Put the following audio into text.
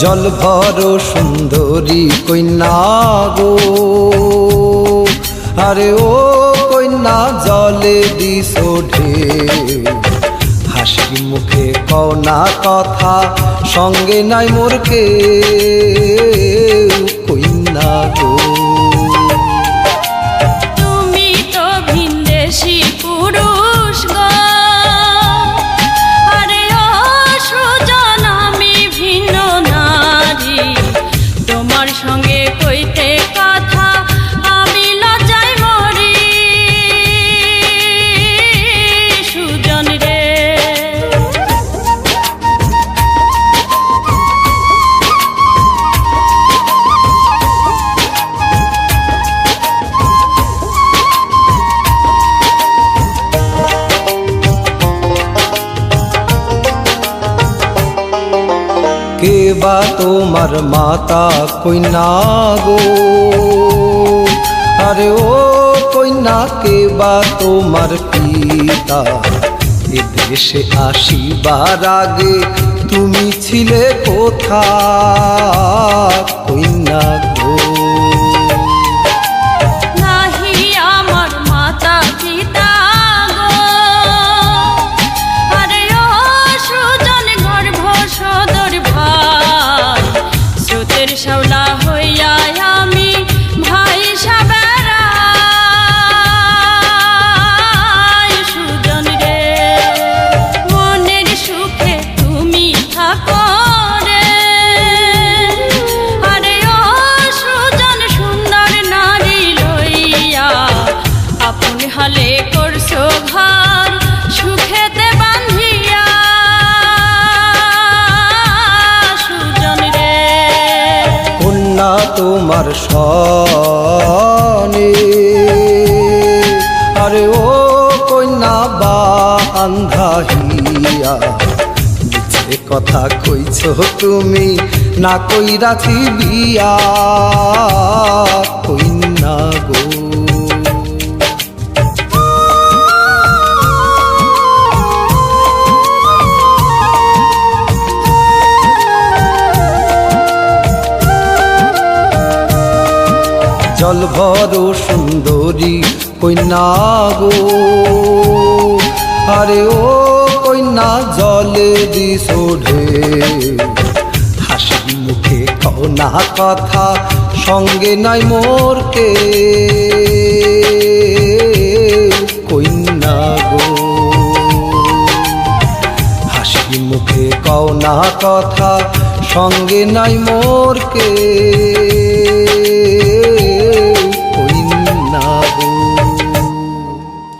জল ভরো সুন্দরী কন্যা গো, আরে ও কন্যা জলে দিছো ঢেউ, হাসি মুখে কও না কথা, সঙ্গে নাই মোর কেউ কন্যা গো। তুমি তো ভিনদেশী পুরুষ গো, আরে ও সুজন আমি ভিন্ন নারী, তোমার সঙ্গে কইতে কথা আমি লজ্জায় মরি সুজন রে। কে বা তোমার মাতা কন্যা গো, আরে ও কন্যা কে বা তোমার পিতা, এ দেশে আসিবার আগে তুমি ছিলে কোথায় কন্যা গো। নাহি আমার মাতা পিতা গো, আরে ও সুজন গর্ভ সদর ভাই, স্রোতের শাওলা হইয়া আমি ভাই সাবেরাই সুজন রে। মনের সুখে তুমি থাকো রে, আরে ও সুজন সুন্দর নারী লইয়া আপন হালে করছো ঘর সুখেতে বান্ধিয়া সুজন রে। কন্যা তোমার সনে, আরে ও কন্যা বান্ধা হিয়া, মিছে কথা কইছ তুমি না কইরাছি বিয়া কন্যা গো। জল ভরো সুন্দরী কন্যা গো, আরে ও কন্যা জলে দিছো ঢেউ, হাসি মুখে কও না কথা, সঙ্গে নাই মোর কেউ কন্যা গো। হাসি মুখে কও না কথা, সঙ্গে নাই মোর কেউ।